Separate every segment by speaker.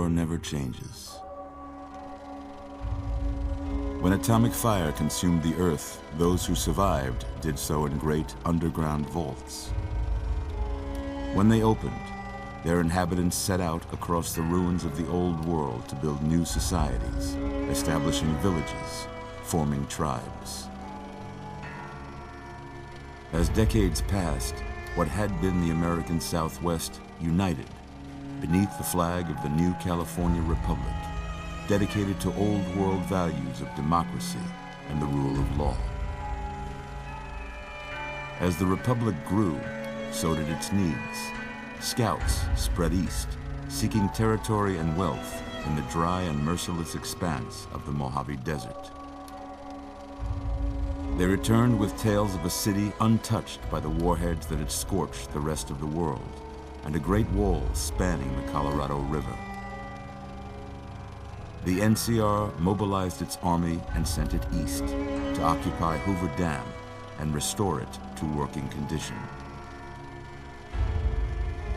Speaker 1: war never changes. When atomic fire consumed the Earth, those who survived did so in great underground vaults. When they opened, their inhabitants set out across the ruins of the old world to build new societies, establishing villages, forming tribes. As decades passed, what had been the American Southwest united beneath the flag of the new California Republic, dedicated to old world values of democracy and the rule of law. As the Republic grew, so did its needs. Scouts spread east, seeking territory and wealth in the dry and merciless expanse of the Mojave Desert. They returned with tales of a city untouched by the warheads that had scorched the rest of the world, and a great wall spanning the Colorado River. The NCR mobilized its army and sent it east to occupy Hoover Dam and restore it to working condition.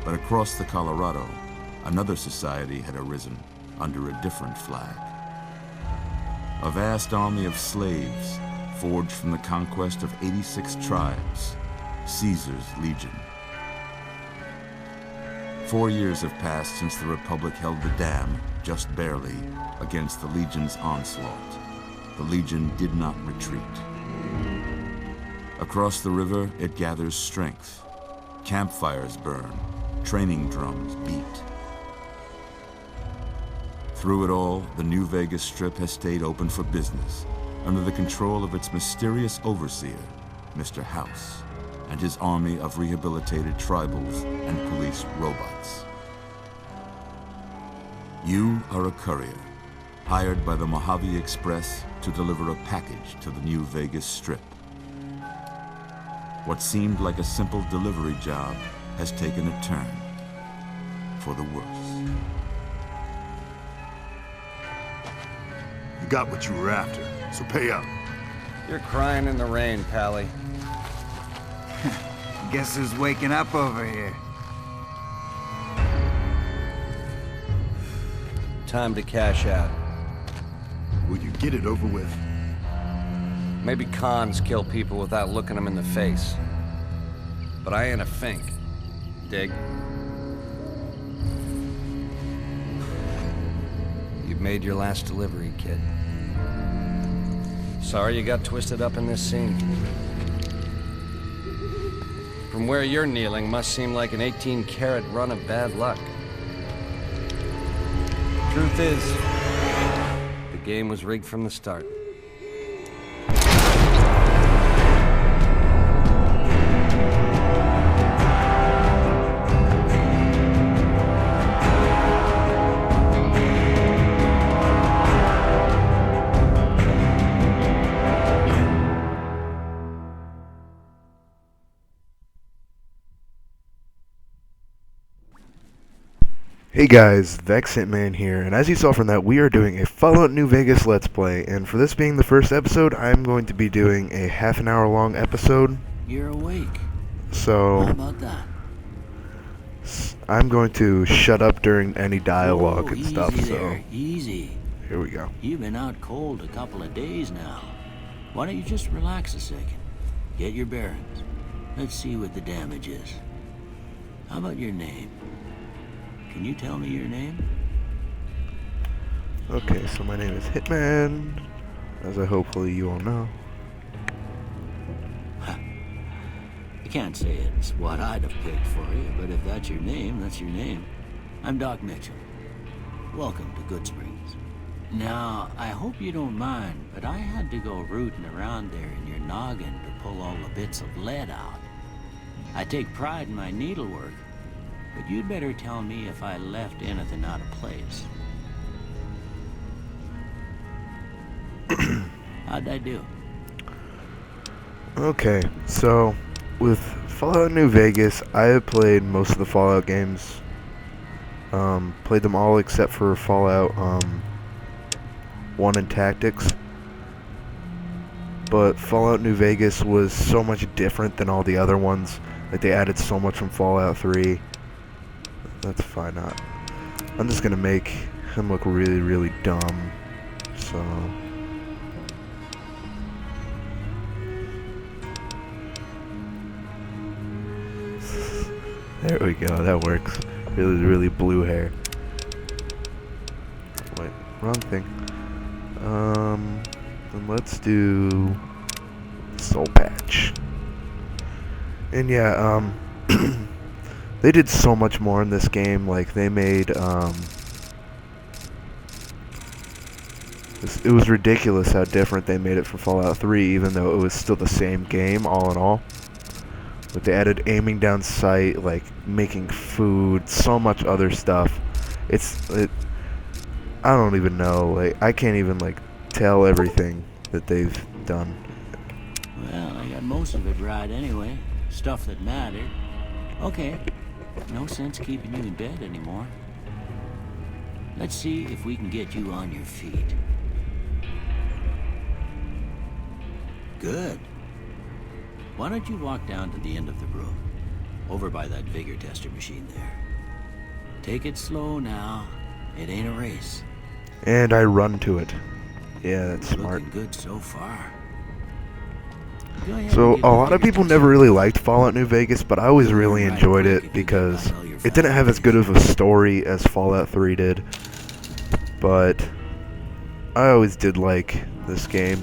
Speaker 1: But across the Colorado, another society had arisen under a different flag. A vast army of slaves forged from the conquest of 86 tribes, Caesar's Legion. 4 years have passed since the Republic held the dam, just barely, against the Legion's onslaught. The Legion did not retreat. Across the river, it gathers strength. Campfires burn, training drums beat. Through it all, the New Vegas Strip has stayed open for business, under the control of its mysterious overseer, Mr. House, and his army of rehabilitated tribals and police robots. You are a courier, hired by the Mojave Express to deliver a package to the New Vegas Strip. What seemed like a simple delivery job has taken a turn for the worse.
Speaker 2: You got what you were after, so pay up.
Speaker 3: You're crying in the rain, Pally.
Speaker 4: Guess who's waking up over here?
Speaker 3: Time to cash out.
Speaker 2: Will you get it over with?
Speaker 3: Maybe cons kill people without looking them in the face. But I ain't a fink. Dig? You've made your last delivery, kid. Sorry you got twisted up in this scene. From where you're kneeling must seem like an 18-carat run of bad luck. Truth is, the game was rigged from the start.
Speaker 5: Hey guys, Vex Hitman here, and as you saw from that, we are doing a Fallout New Vegas Let's Play, and for this being the first episode, I'm going to be doing a half an hour long episode.
Speaker 6: You're awake.
Speaker 5: So,
Speaker 6: How about that?
Speaker 5: I'm going to shut up during any dialogue and stuff,
Speaker 6: easy
Speaker 5: so
Speaker 6: there, easy.
Speaker 5: here we go.
Speaker 6: You've been out cold a couple of days now. Why don't you just relax a second? Get your bearings. Let's see what the damage is. How about your name? Can you tell me your name?
Speaker 5: Okay, so my name is Hitman, as I hopefully you all know.
Speaker 6: I can't say it's what I'd have picked for you, but if that's your name, that's your name. I'm Doc Mitchell. Welcome to Goodsprings. Now, I hope you don't mind, but I had to go rooting around there in your noggin to pull all the bits of lead out. I take pride in my needlework, but you'd better tell me if I left anything out of place. How'd I do?
Speaker 5: Okay, so with Fallout New Vegas, I have played most of the Fallout games. Played them all except for Fallout 1 and Tactics. But Fallout New Vegas was so much different than all the other ones. Like, they added so much from Fallout 3. That's fine. I'm just gonna make him look really, really dumb. So there we go. That works. Really, really blue hair. Wait, wrong thing. Then let's do soul patch. And yeah, they did so much more in this game. Like, they made, it was ridiculous how different they made it from Fallout 3, even though it was still the same game, all in all. But they added aiming down sight, like, making food, so much other stuff. I don't even know, like, I can't even, like, tell everything that they've done.
Speaker 6: Well, I got most of it right anyway. Stuff that mattered. Okay. No sense keeping you in bed anymore. Let's see if we can get you on your feet. Good. Why don't you walk down to the end of the room? Over by that vigor tester machine there. Take it slow now. It ain't a race.
Speaker 5: And I run to it. Yeah, that's smart.
Speaker 6: Looking good so far. Go ahead
Speaker 5: So,
Speaker 6: and
Speaker 5: a
Speaker 6: give
Speaker 5: lot of people never really liked Fallout New Vegas, but I always really enjoyed it because it didn't have as good of a story as Fallout 3 did. But I always did like this game.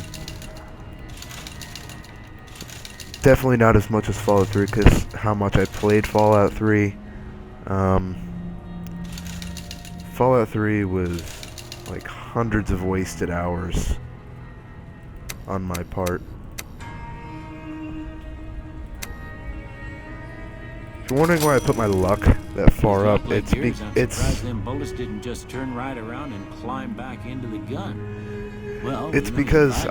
Speaker 5: Definitely not as much as Fallout 3 because how much I played Fallout 3. Fallout 3 was like hundreds of wasted hours on my part. If you're wondering why I put my luck that far up, it's
Speaker 6: them bullets didn't just turn right around and climb back into the gun. Well,
Speaker 5: it's because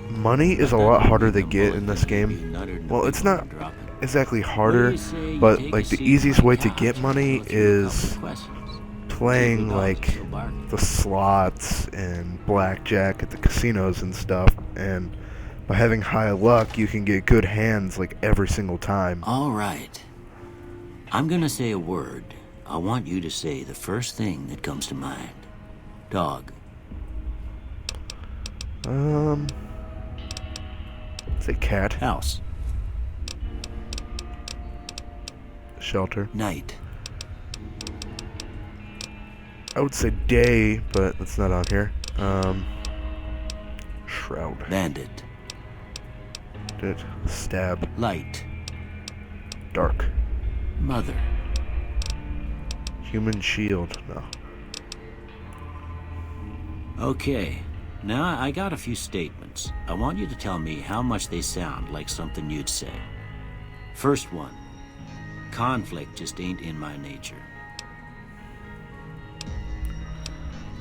Speaker 5: money is a lot harder to get in this game. Well, it's not exactly harder, but like the easiest way to get money is playing like the slots and blackjack at the casinos and stuff, and by having high luck you can get good hands like every single time.
Speaker 6: All right. I'm gonna say a word. I want you to say the first thing that comes to mind. Dog.
Speaker 5: Say cat.
Speaker 6: House.
Speaker 5: Shelter.
Speaker 6: Night.
Speaker 5: I would say day, but that's not on here. Shroud.
Speaker 6: Bandit.
Speaker 5: Stab.
Speaker 6: Light.
Speaker 5: Dark.
Speaker 6: Mother.
Speaker 5: Human shield. No.
Speaker 6: Okay. Now, I got a few statements. I want you to tell me how much they sound like something you'd say. First one. Conflict just ain't in my nature.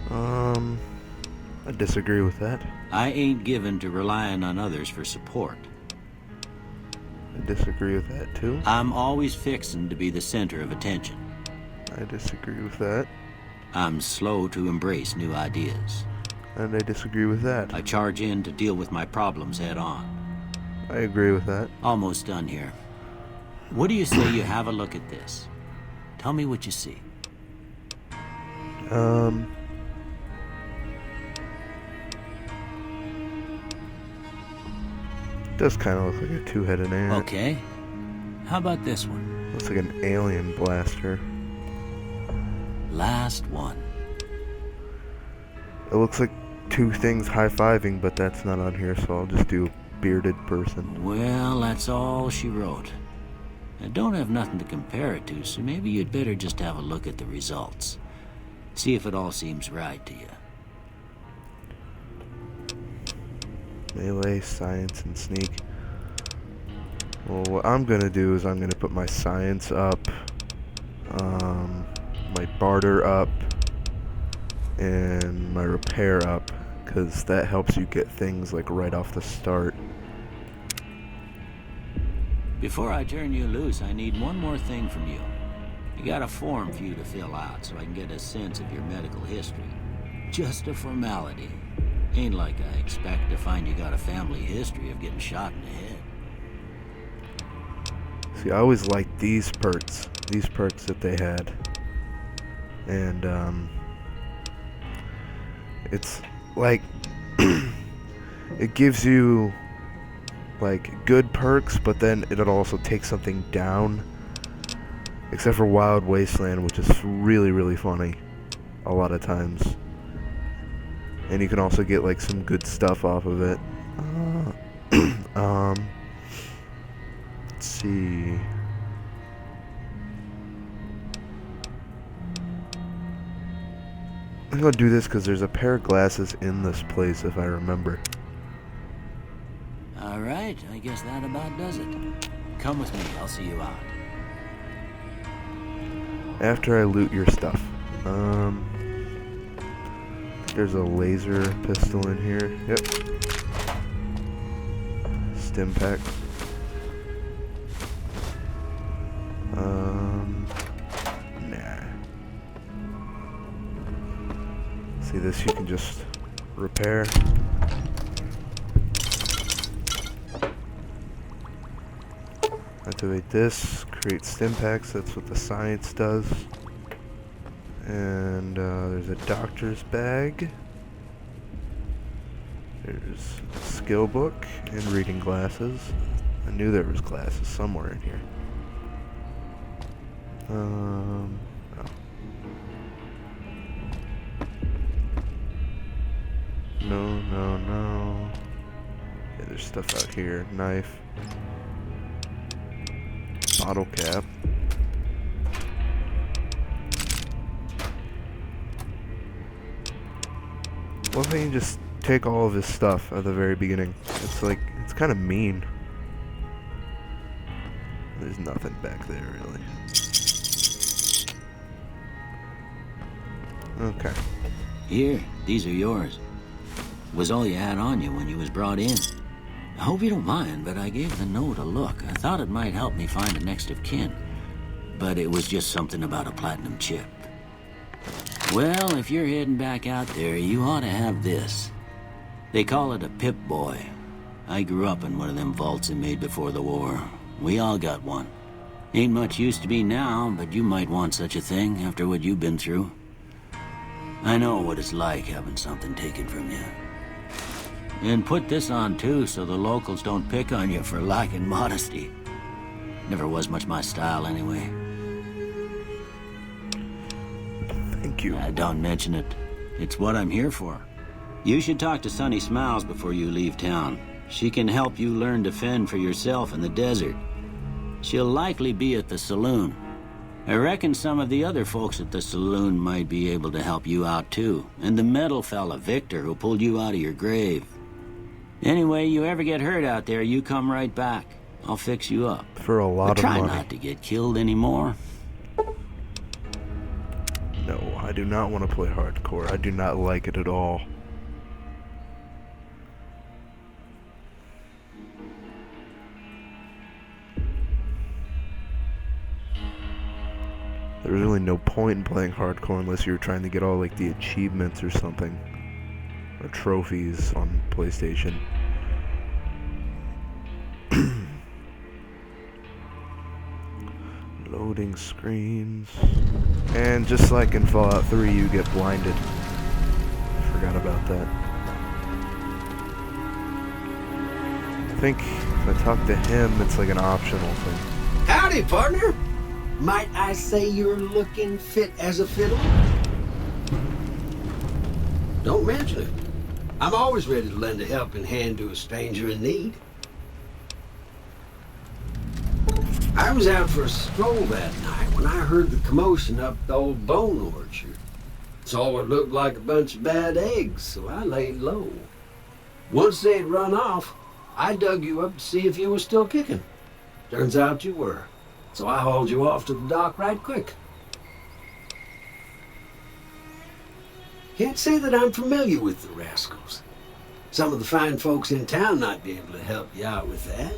Speaker 5: I disagree with that.
Speaker 6: I ain't given to relying on others for support.
Speaker 5: I disagree with that too.
Speaker 6: I'm always fixin' to be the center of attention.
Speaker 5: I disagree with that.
Speaker 6: I'm slow to embrace new ideas.
Speaker 5: And I disagree with that.
Speaker 6: I charge in to deal with my problems head on.
Speaker 5: I agree with that.
Speaker 6: Almost done here. What do you say you have a look at this? Tell me what you see.
Speaker 5: Does kind of look like a two-headed ant.
Speaker 6: Okay. How about this one?
Speaker 5: Looks like an alien blaster.
Speaker 6: Last one.
Speaker 5: It looks like two things high-fiving, but that's not on here, so I'll just do bearded person.
Speaker 6: Well, that's all she wrote. I don't have nothing to compare it to, so maybe you'd better just have a look at the results. See if it all seems right to you.
Speaker 5: Melee, science, and sneak. Well, what I'm gonna do is I'm gonna put my science up, my barter up, and my repair up, because that helps you get things like right off the start.
Speaker 6: Before I turn you loose, I need one more thing from you. I got a form for you to fill out so I can get a sense of your medical history. Just a formality. Ain't like I expect to find you got a family history of getting shot in the head.
Speaker 5: See, I always liked these perks that they had. And, It's like it gives you like good perks, but then it'll also take something down. Except for Wild Wasteland, which is really, really funny a lot of times. And you can also get like some good stuff off of it. Let's see. I'm gonna do this because there's a pair of glasses in this place, if I remember.
Speaker 6: Alright, I guess that about does it. Come with me, I'll see you out.
Speaker 5: After I loot your stuff. There's a laser pistol in here. Yep. Stim pack. Nah. See, this you can just repair. Activate this, create stim packs, that's what the science does. And there's a doctor's bag. There's a skill book and reading glasses. I knew there was glasses somewhere in here. Oh. No. Yeah, there's stuff out here. Knife. Bottle cap. What if I can just take all of his stuff at the very beginning? It's like, it's kind of mean. There's nothing back there, really. Okay.
Speaker 6: Here, these are yours. Was all you had on you when you was brought in. I hope you don't mind, but I gave the note a look. I thought it might help me find a next of kin. But it was just something about a platinum chip. Well, if you're heading back out there, you ought to have this. They call it a Pip-Boy. I grew up in one of them vaults they made before the war. We all got one. Ain't much use to be now, but you might want such a thing after what you've been through. I know what it's like having something taken from you. And put this on too, so the locals don't pick on you for lacking modesty. Never was much my style anyway.
Speaker 5: Thank you.
Speaker 6: Don't mention it. It's what I'm here for. You should talk to Sunny Smiles before you leave town. She can help you learn to fend for yourself in the desert. She'll likely be at the saloon. I reckon some of the other folks at the saloon might be able to help you out too. And the metal fella, Victor, who pulled you out of your grave. Anyway, you ever get hurt out there, you come right back. I'll fix you up.
Speaker 5: For a lot
Speaker 6: but
Speaker 5: of money.
Speaker 6: try not to get killed anymore.
Speaker 5: No, I do not want to play hardcore. I do not like it at all. There's really no point in playing hardcore unless you're trying to get all like the achievements or something. Or trophies on PlayStation. Loading screens. And just like in Fallout 3, you get blinded. Forgot about that. I think if I talk to him, it's like an optional thing.
Speaker 7: Howdy, partner. Might I say you're looking fit as a fiddle? Don't mention it. I'm always ready to lend a helping hand to a stranger in need. I was out for a stroll that night when I heard the commotion up the old bone orchard. Saw what looked like a bunch of bad eggs, so I laid low. Once they'd run off, I dug you up to see if you were still kicking. Turns out you were, so I hauled you off to the dock right quick. Can't say that I'm familiar with the rascals. Some of the fine folks in town might be able to help you out with that.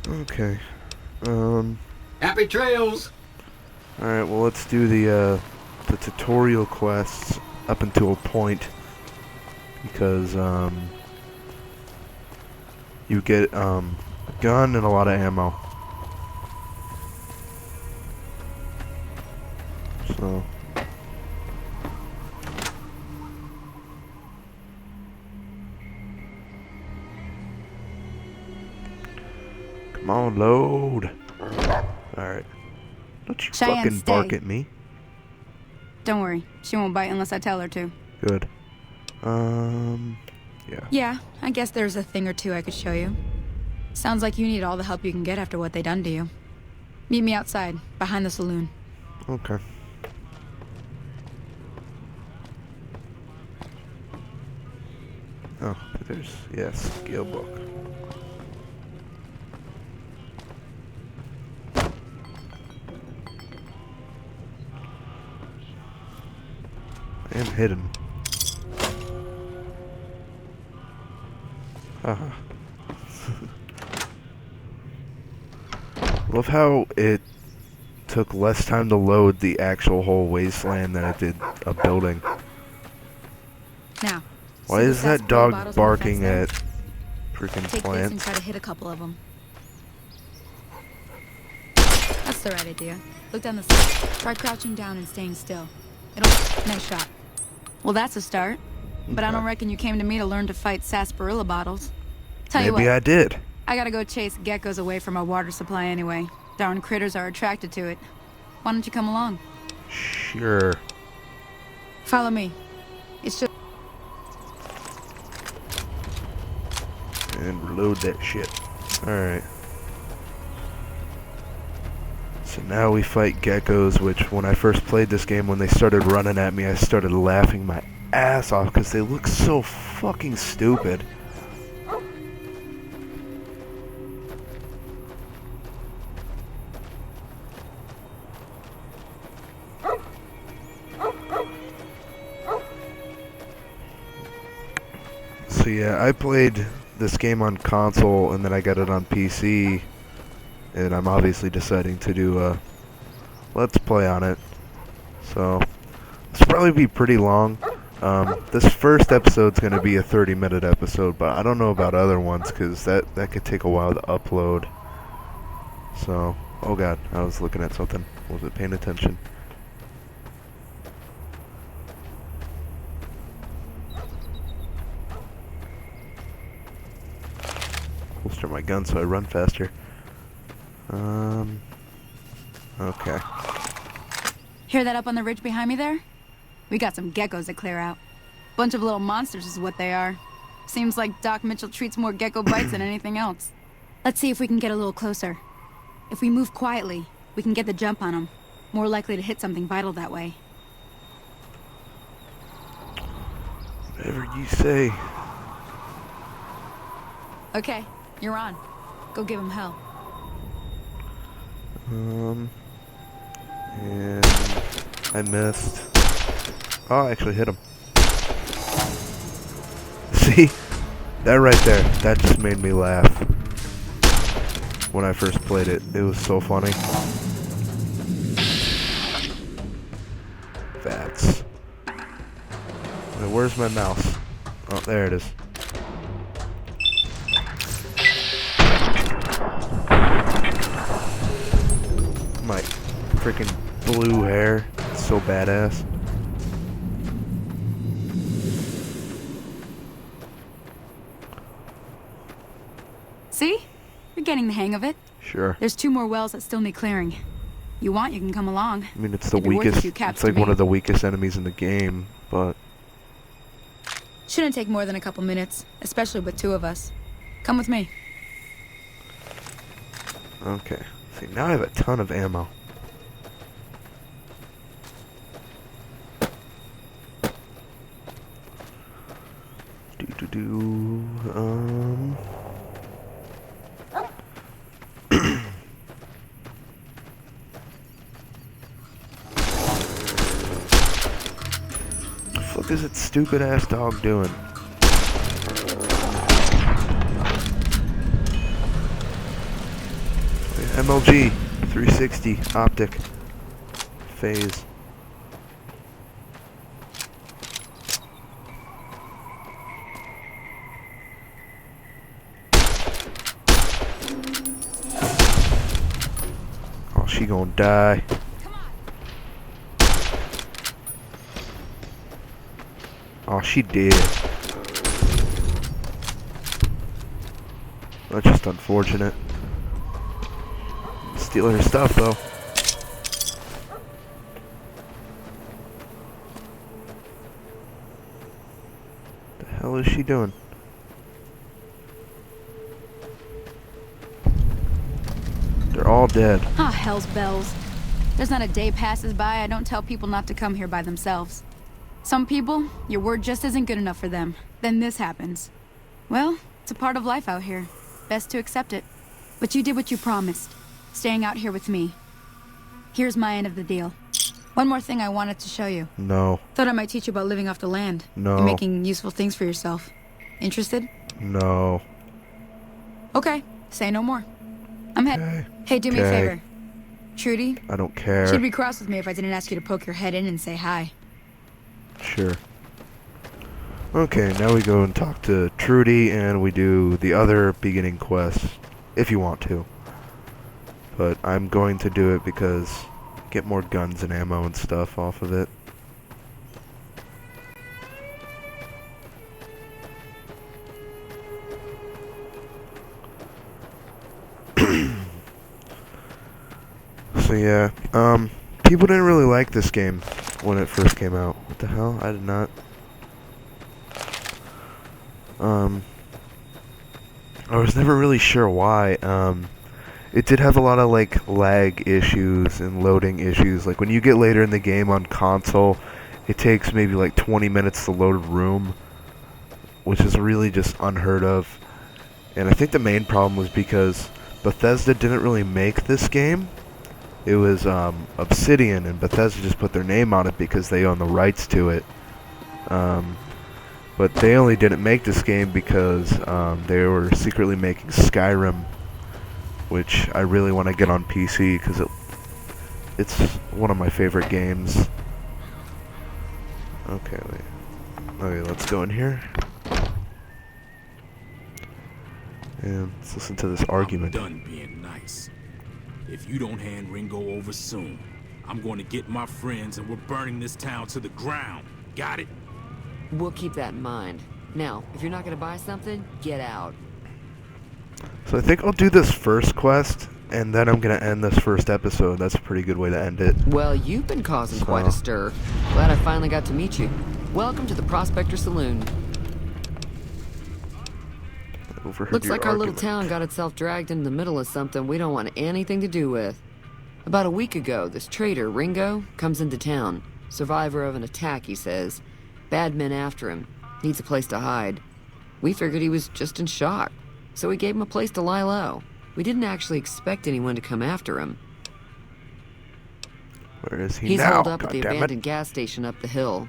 Speaker 5: Okay.
Speaker 7: Happy trails!
Speaker 5: Alright, well let's do the tutorial quests up until a point. Because, you get, a gun and a lot of ammo. So. load. Alright. Don't you
Speaker 8: Cheyenne,
Speaker 5: fucking bark
Speaker 8: stay.
Speaker 5: at me.
Speaker 8: Don't worry. She won't bite unless I tell her to.
Speaker 5: Good. Yeah.
Speaker 8: Yeah, I guess there's a thing or two I could show you. Sounds like you need all the help you can get after what they done to you. Meet me outside, behind the saloon.
Speaker 5: Okay. Oh, there's, yeah, skill book. I am hidden. Haha. Love how it took less time to load the actual whole wasteland than it did a building.
Speaker 8: Now,
Speaker 5: Why
Speaker 8: see
Speaker 5: is
Speaker 8: the
Speaker 5: that
Speaker 8: sarsaparilla
Speaker 5: dog
Speaker 8: bottles on the
Speaker 5: barking
Speaker 8: fence
Speaker 5: at freaking
Speaker 8: there? Take this and
Speaker 5: plants?
Speaker 8: try to hit a couple of them. That's the right idea. Look down the side. Try crouching down and staying still. Nice shot. Well, that's a start. But I don't reckon you came to me to learn to fight sarsaparilla bottles. Tell you
Speaker 5: Maybe
Speaker 8: what,
Speaker 5: I did.
Speaker 8: I gotta go chase geckos away from our water supply anyway. Darn critters are attracted to it. Why don't you come along?
Speaker 5: Sure.
Speaker 8: Follow me. It's just...
Speaker 5: And reload that shit. Alright. So now we fight geckos, which when I first played this game, when they started running at me, I started laughing my ass off because they look so fucking stupid. So yeah, I played this game on console and then I got it on PC, and I'm obviously deciding to do a let's play on it. So this will probably be pretty long. This first episode's going to be a 30-minute episode, but I don't know about other ones because that could take a while to upload. So, oh god, I was looking at something. Wasn't paying attention. Holster my gun so I run faster. Okay.
Speaker 8: Hear that up on the ridge behind me there? We got some geckos to clear out. Bunch of little monsters is what they are. Seems like Doc Mitchell treats more gecko bites than anything else. Let's see if we can get a little closer. If we move quietly, we can get the jump on them. More likely to hit something vital that way.
Speaker 5: Whatever you say.
Speaker 8: Okay, you're on. Go give him hell.
Speaker 5: And I missed. Oh, I actually hit him. See? That right there, that just made me laugh. When I first played it, it was so funny. That's... Now, where's my mouse? Oh, there it is. My freaking blue hair. It's so badass.
Speaker 8: See? You're getting the hang of it.
Speaker 5: Sure.
Speaker 8: There's 2 more wells that still need clearing. You want, you can come along.
Speaker 5: I mean, it's the
Speaker 8: It'd be worth a
Speaker 5: weakest.
Speaker 8: few caps
Speaker 5: It's like
Speaker 8: to
Speaker 5: one
Speaker 8: me.
Speaker 5: of the weakest enemies in the game, but
Speaker 8: Shouldn't take more than a couple minutes, especially with 2 of us. Come with me.
Speaker 5: okay. See, now I have a ton of ammo. What the fuck is that stupid ass dog doing? MLG 360 optic phase. Oh, she gonna die. Oh, she did. That's just unfortunate. stealing her stuff, though. The hell is she doing? They're all dead.
Speaker 8: Ah, hell's bells. There's not a day passes by I don't tell people not to come here by themselves. Some people, your word just isn't good enough for them. Then this happens. Well, it's a part of life out here. Best to accept it. But you did what you promised, staying out here with me. Here's my end of the deal. One more thing I wanted to show you.
Speaker 5: No.
Speaker 8: Thought I might teach you about living off the land.
Speaker 5: No.
Speaker 8: And making useful things for yourself. Interested?
Speaker 5: No.
Speaker 8: Okay, say no more. I'm head.
Speaker 5: Okay.
Speaker 8: Hey, do me a
Speaker 5: Okay.
Speaker 8: favor. Trudy,
Speaker 5: I don't care.
Speaker 8: she'd be cross with me if I didn't ask you to poke your head in and say hi.
Speaker 5: Sure. Okay, now we go and talk to Trudy, and we do the other beginning quests, if you want to. But I'm going to do it because get more guns and ammo and stuff off of it. So yeah, people didn't really like this game when it first came out. What the hell? I did not. I was never really sure why. It did have a lot of like lag issues and loading issues. Like when you get later in the game on console, it takes maybe like 20 minutes to load a room, which is really just unheard of. And I think the main problem was because Bethesda didn't really make this game. It was Obsidian, and Bethesda just put their name on it because they own the rights to it. But they only didn't make this game because they were secretly making Skyrim, which I really want to get on PC because it's one of my favorite games. Okay, wait. Okay, let's go in here. And let's listen to this argument.
Speaker 9: I'm done being nice. If you don't hand Ringo over soon, I'm going to get my friends and we're burning this town to the ground. Got it?
Speaker 10: We'll keep that in mind. Now, if you're not going to buy something, get out.
Speaker 5: So I think I'll do this first quest, and then I'm going to end this first episode. That's a pretty good way to end it.
Speaker 10: Well, you've been causing quite a stir. Glad I finally got to meet you. Welcome to the Prospector Saloon. Looks like our little town got itself dragged into the middle of something we don't want anything to do with. About a week ago, this traitor, Ringo, comes into town. Survivor of an attack, he says. Bad men after him. Needs a place to hide. We figured he was just in shock, so we gave him a place to lie low. We didn't actually expect anyone to come after him.
Speaker 5: Where is he
Speaker 10: He's
Speaker 5: now?
Speaker 10: holed up at the
Speaker 5: Goddammit.
Speaker 10: abandoned gas station up the hill.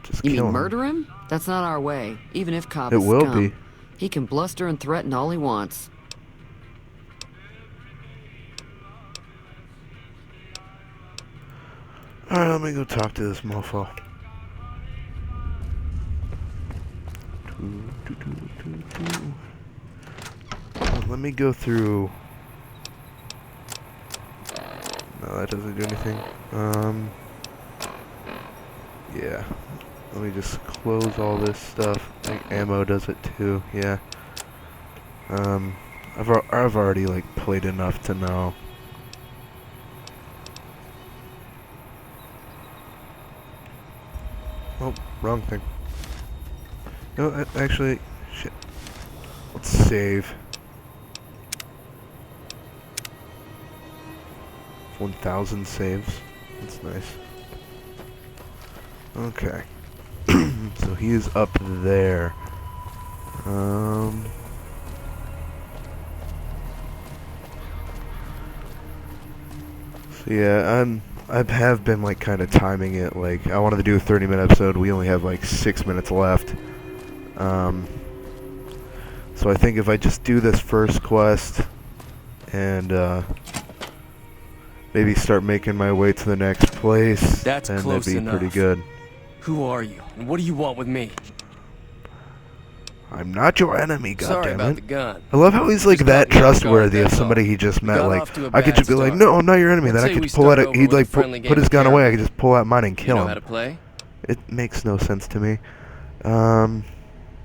Speaker 5: Just
Speaker 10: You mean
Speaker 5: kill him.
Speaker 10: murder him? That's not our way, even if Cobb
Speaker 5: It
Speaker 10: is
Speaker 5: will
Speaker 10: scum.
Speaker 5: be.
Speaker 10: He can bluster and threaten all he wants.
Speaker 5: Alright, let me go talk to this mofo. Let me go through... No, that doesn't do anything. Yeah. Let me just close all this stuff. I think ammo does it too, yeah. I've already, like, played enough to know. Oh, wrong thing. No, actually, shit. Let's save. 1,000 saves. That's nice. Okay. So he is up there. So yeah, I have been like kind of timing it. Like I wanted to do a 30-minute episode. We only have like 6 minutes left. So I think if I just do this first quest and maybe start making my way to the next place,
Speaker 11: That's
Speaker 5: then
Speaker 11: close
Speaker 5: that'd be
Speaker 11: enough.
Speaker 5: pretty good.
Speaker 11: Who are you? And what do you want with me?
Speaker 5: I'm not your enemy,
Speaker 11: Sorry about the
Speaker 5: goddammit.
Speaker 11: gun.
Speaker 5: I love how he's like
Speaker 11: Just
Speaker 5: that
Speaker 11: caught me off guard,
Speaker 5: trustworthy of
Speaker 11: that's
Speaker 5: somebody
Speaker 11: all.
Speaker 5: he just
Speaker 11: We
Speaker 5: met.
Speaker 11: got
Speaker 5: Like
Speaker 11: off to a
Speaker 5: I could
Speaker 11: bad
Speaker 5: just be like,
Speaker 11: start.
Speaker 5: no, I'm not your enemy. Then
Speaker 11: Let's
Speaker 5: I
Speaker 11: say
Speaker 5: could
Speaker 11: we
Speaker 5: just pull out.
Speaker 11: start over
Speaker 5: He'd
Speaker 11: with a
Speaker 5: like
Speaker 11: friendly
Speaker 5: put
Speaker 11: game
Speaker 5: his
Speaker 11: of
Speaker 5: gun away. I
Speaker 11: carry.
Speaker 5: could just pull out mine and
Speaker 11: You
Speaker 5: kill
Speaker 11: know
Speaker 5: him.
Speaker 11: how to play?
Speaker 5: It makes no sense to me.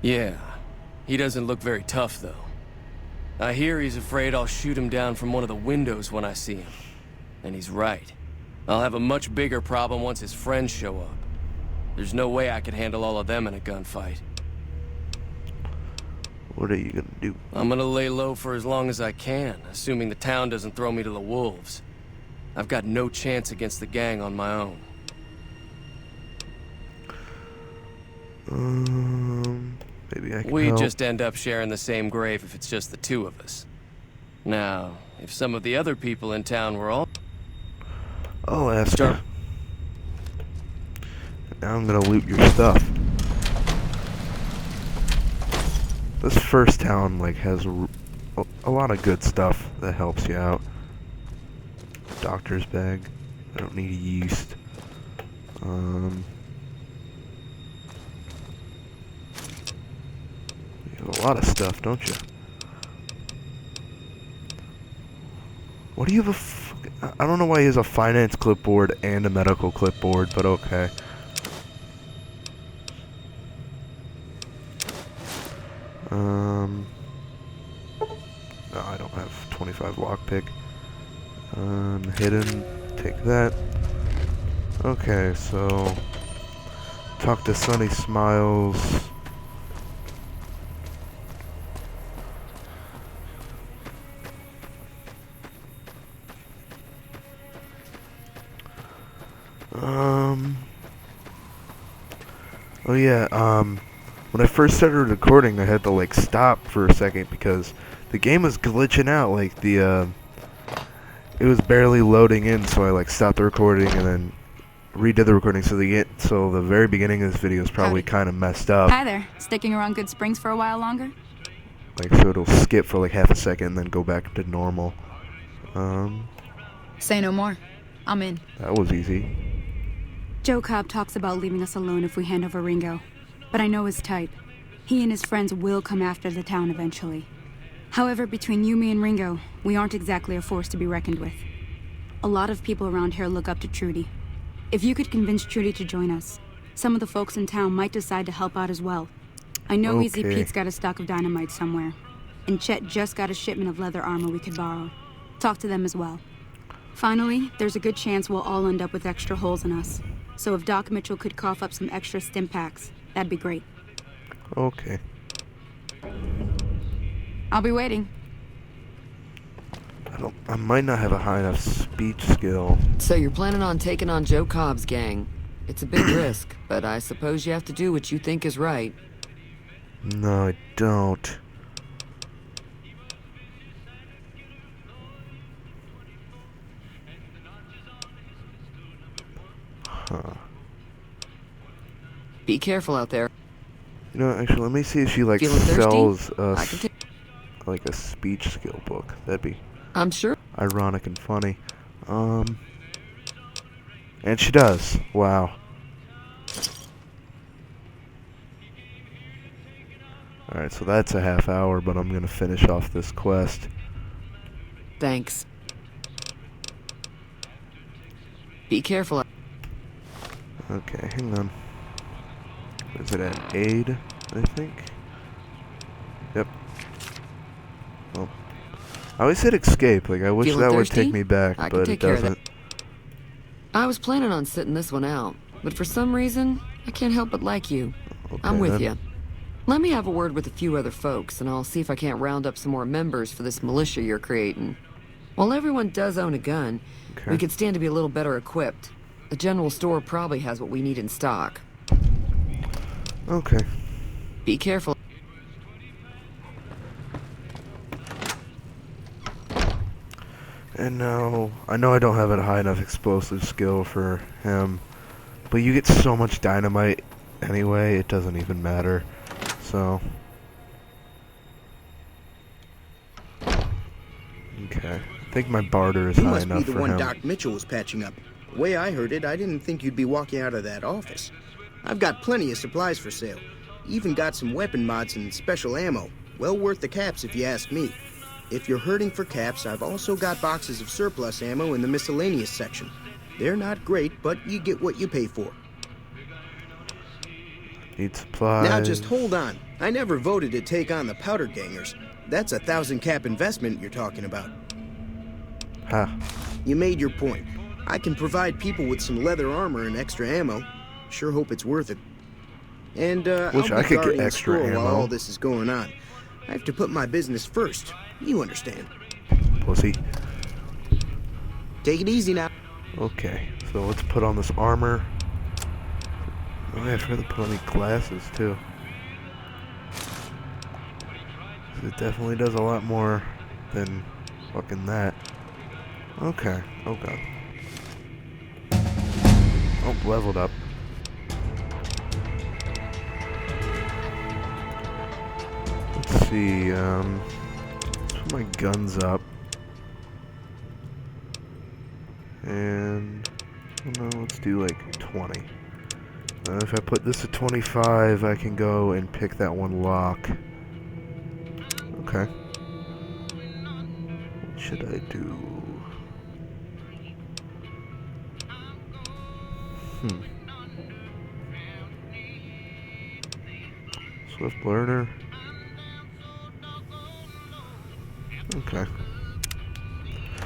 Speaker 11: Yeah. He doesn't look very tough, though. I hear he's afraid I'll shoot him down from one of the windows when I see him. And he's right. I'll have a much bigger problem once his friends show up. There's no way I could handle all of them in a gunfight.
Speaker 5: What are you gonna do?
Speaker 11: I'm gonna lay low for as long as I can, assuming the town doesn't throw me to the wolves. I've got no chance against the gang on my own.
Speaker 5: Maybe I can
Speaker 11: We
Speaker 5: help.
Speaker 11: just end up sharing the same grave if it's just the two of us. Now, if some of the other people in town were all...
Speaker 5: I'll ask
Speaker 11: Sure.
Speaker 5: her. Now I'm gonna loot your stuff. This first town, like, has a lot of good stuff that helps you out. Doctor's bag. I don't need yeast. You have a lot of stuff, don't you? What do you have I don't know why he has a finance clipboard and a medical clipboard, but okay. No, I don't have 25 lockpick. Hidden, take that. Okay, so talk to Sunny Smiles. Oh yeah, when I first started recording, I had to like stop for a second because the game was glitching out. Like it was barely loading in, so I like stopped the recording and then redid the recording. So the very beginning of this video is probably kind of messed up.
Speaker 8: Hi there. Sticking around Good Springs for a while longer?
Speaker 5: Like, so it'll skip for like half a second and then go back to normal.
Speaker 8: Say no more. I'm in.
Speaker 5: That was easy.
Speaker 8: Joe Cobb talks about leaving us alone if we hand over Ringo. But I know his type. He and his friends will come after the town eventually. However, between you, me, and Ringo, we aren't exactly a force to be reckoned with. A lot of people around here look up to Trudy. If you could convince Trudy to join us, some of the folks in town might decide to help out as well. I know Easy Pete's got a stock of dynamite somewhere, and Chet just got a shipment of leather armor we could borrow. Talk to them as well. Finally, there's a good chance we'll all end up with extra holes in us. So if Doc Mitchell could cough up some extra stim packs, that'd be great.
Speaker 5: Okay.
Speaker 8: I'll be waiting.
Speaker 5: I might not have a high enough speech skill.
Speaker 10: So you're planning on taking on Joe Cobb's gang. It's a big risk, but I suppose you have to do what you think is right.
Speaker 5: No, I don't. Huh.
Speaker 10: Be careful out there.
Speaker 5: You know, actually, let me see if she like
Speaker 10: Feeling
Speaker 5: sells
Speaker 10: thirsty?
Speaker 5: like a speech skill book. That'd be
Speaker 10: I'm sure.
Speaker 5: ironic and funny. And she does. Wow. Alright, so that's a half hour, but I'm gonna finish off this quest.
Speaker 10: Thanks. Be careful.
Speaker 5: Okay, hang on. Is it at aid, I think? Yep. Well, I always hit escape. Like, I wish
Speaker 10: Feeling
Speaker 5: that would
Speaker 10: thirsty?
Speaker 5: take me back,
Speaker 10: I can
Speaker 5: but
Speaker 10: take
Speaker 5: it
Speaker 10: care of that.
Speaker 5: doesn't.
Speaker 10: I was planning on sitting this one out, but for some reason, I can't help but like you.
Speaker 5: Okay,
Speaker 10: I'm with
Speaker 5: then.
Speaker 10: you. Let me have a word with a few other folks, and I'll see if I can't round up some more members for this militia you're creating. While everyone does own a gun, we could stand to be a little better equipped. The general store probably has what we need in stock.
Speaker 5: Okay.
Speaker 10: Be careful.
Speaker 5: And now, I know I don't have a high enough explosive skill for him, but you get so much dynamite anyway, it doesn't even matter. So. Okay. I think my barter is
Speaker 12: You
Speaker 5: high
Speaker 12: must be
Speaker 5: enough
Speaker 12: the
Speaker 5: for
Speaker 12: one
Speaker 5: him.
Speaker 12: Doc Mitchell was patching up. The way I heard it, I didn't think you'd be walking out of that office. I've got plenty of supplies for sale. Even got some weapon mods and special ammo. Well worth the caps if you ask me. If you're hurting for caps, I've also got boxes of surplus ammo in the miscellaneous section. They're not great, but you get what you pay for.
Speaker 5: Need supplies.
Speaker 12: Now just hold on. I never voted to take on the powder gangers. That's a 1,000 cap investment you're talking about.
Speaker 5: Huh.
Speaker 12: You made your point. I can provide people with some leather armor and extra ammo. Sure hope it's worth it. And
Speaker 5: Wish
Speaker 12: I'll
Speaker 5: I
Speaker 12: be
Speaker 5: could
Speaker 12: guarding
Speaker 5: get
Speaker 12: the
Speaker 5: extra
Speaker 12: store while
Speaker 5: ammo.
Speaker 12: all this is going on. I have to put my business first. You understand.
Speaker 5: Pussy.
Speaker 12: Take it easy now.
Speaker 5: Okay, so let's put on this armor. Oh, yeah, I forgot to put on the glasses, too. It definitely does a lot more than fucking that. Okay. Oh, God. Oh, leveled up. Let's see, let's put my guns up. And, well, no, let's do like 20. If I put this at 25, I can go and pick that one lock. Okay. What should I do? Swift learner. Okay.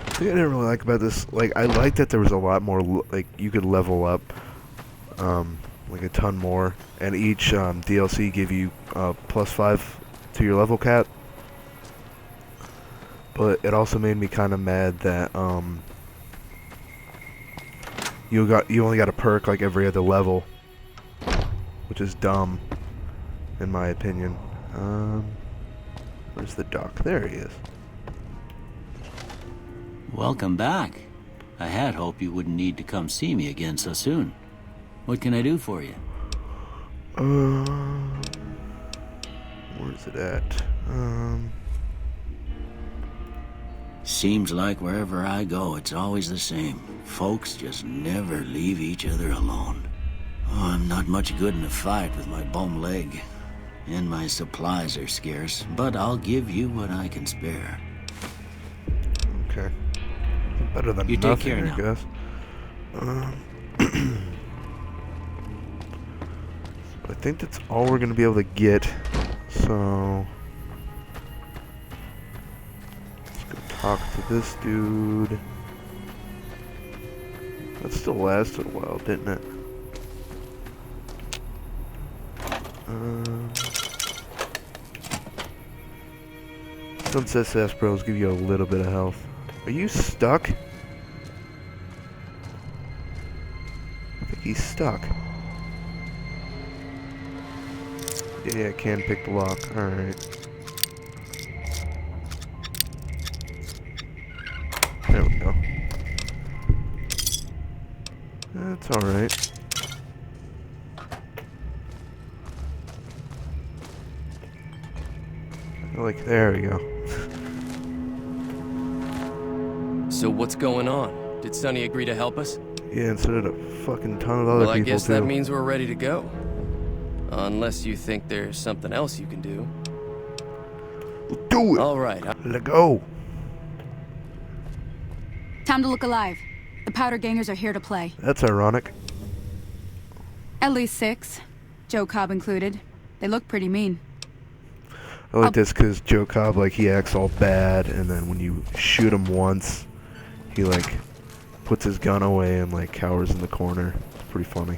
Speaker 5: The thing I didn't really like about this, like, I liked that there was a lot more, like, you could level up, like a ton more, and each DLC give you +5 to your level cap. But it also made me kind of mad that you only got a perk like every other level, which is dumb, in my opinion. Where's the doc? There he is.
Speaker 6: Welcome back. I had hoped you wouldn't need to come see me again so soon. What can I do for you?
Speaker 5: Where's it at?
Speaker 6: Seems like wherever I go, it's always the same. Folks just never leave each other alone. Oh, I'm not much good in a fight with my bum leg. And my supplies are scarce, but I'll give you what I can spare.
Speaker 5: Okay. Better than
Speaker 6: You
Speaker 5: nothing,
Speaker 6: take care
Speaker 5: I
Speaker 6: now.
Speaker 5: guess. I think that's all we're gonna be able to get. So let's go talk to this dude. That still lasted a while, didn't it? Sunset Sarsaparillas give you a little bit of health. Are you stuck? I think he's stuck. Yeah, I can pick the lock. Alright. There we go. That's alright. Like, there we go.
Speaker 11: So what's going on? Did Sonny agree to help us?
Speaker 5: Yeah, and so did a fucking ton of other
Speaker 11: Well, I
Speaker 5: people,
Speaker 11: guess
Speaker 5: too.
Speaker 11: that means we're ready to go. Unless you think there's something else you can do.
Speaker 5: Do it!
Speaker 11: All right.
Speaker 5: Let go!
Speaker 8: Time to look alive. The powder gangers are here to play.
Speaker 5: That's ironic.
Speaker 8: At least 6. Joe Cobb included. They look pretty mean.
Speaker 5: I like this because Joe Cobb, like, he acts all bad, and then when you shoot him once, he, like, puts his gun away and, like, cowers in the corner. It's pretty funny.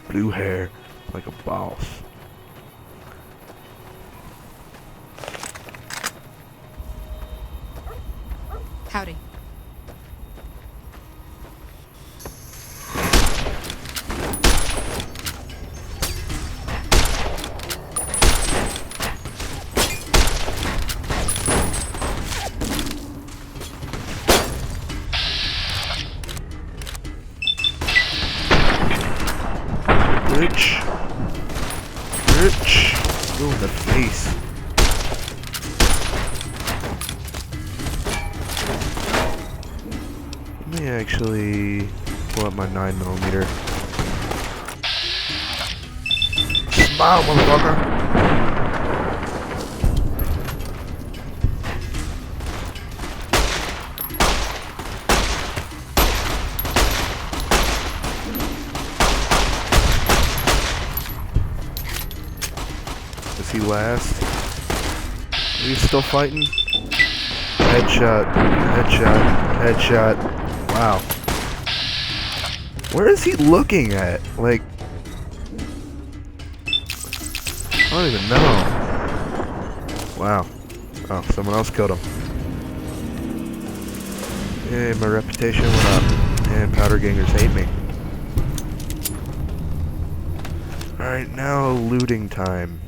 Speaker 5: Blue hair, like a boss.
Speaker 8: Howdy.
Speaker 5: Rich. Rich. Go in the face. Let me actually pull up my 9mm. Smile, motherfucker. Does he last? Are you still fighting? Headshot. Headshot. Headshot. Wow. Where is he looking at? Like, I don't even know. Wow. Oh, someone else killed him. Hey, my reputation went up. And powder gangers hate me. Alright, now looting time.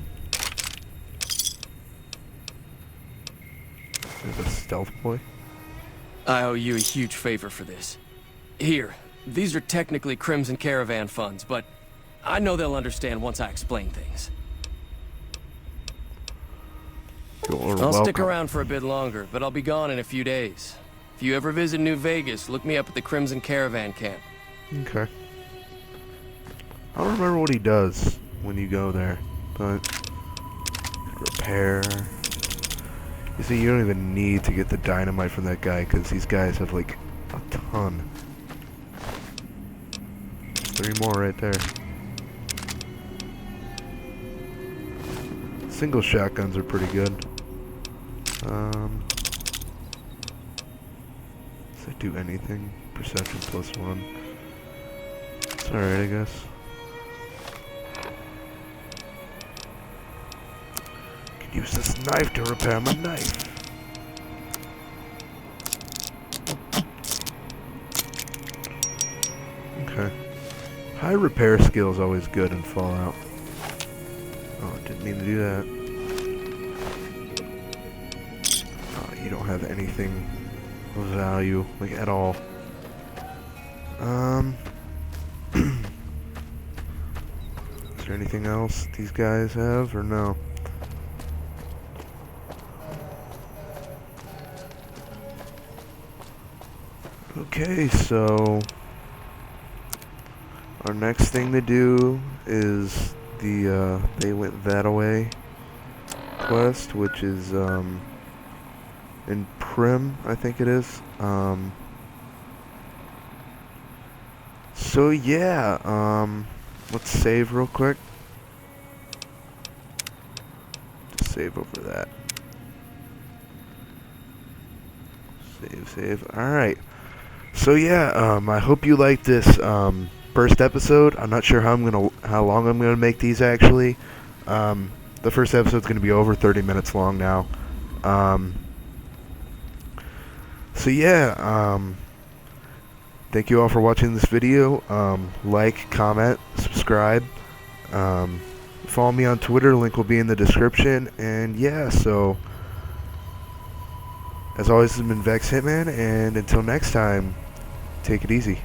Speaker 5: There's a stealth boy.
Speaker 11: I owe you a huge favor for this. Here, these are technically Crimson Caravan funds, but I know they'll understand once I explain things. I'll stick around for a bit longer, but I'll be gone in a few days. If you ever visit New Vegas, look me up at the Crimson Caravan camp.
Speaker 5: Okay. I don't remember what he does when you go there, but repair. You see, you don't even need to get the dynamite from that guy because these guys have like a ton. 3 more right there. Single shotguns are pretty good. Does it do anything? Perception +1. It's alright, I guess. Could use this knife to repair my knife. Okay. High repair skill is always good in Fallout. Oh, didn't mean to do that. Oh, you don't have anything of value, like, at all. Is there anything else these guys have, or no? Okay, so our next thing to do is the They Went That Away quest, which is in Prim, I think it is. So yeah, let's save real quick. Just save over that. Save. Alright. So yeah, I hope you liked this first episode. I'm not sure how long I'm gonna make these actually. The first episode's gonna be over 30 minutes long now. So yeah, thank you all for watching this video. Like, comment, subscribe. Follow me on Twitter, link will be in the description. And yeah, so as always, this has been Vex Hitman, and until next time, take it easy.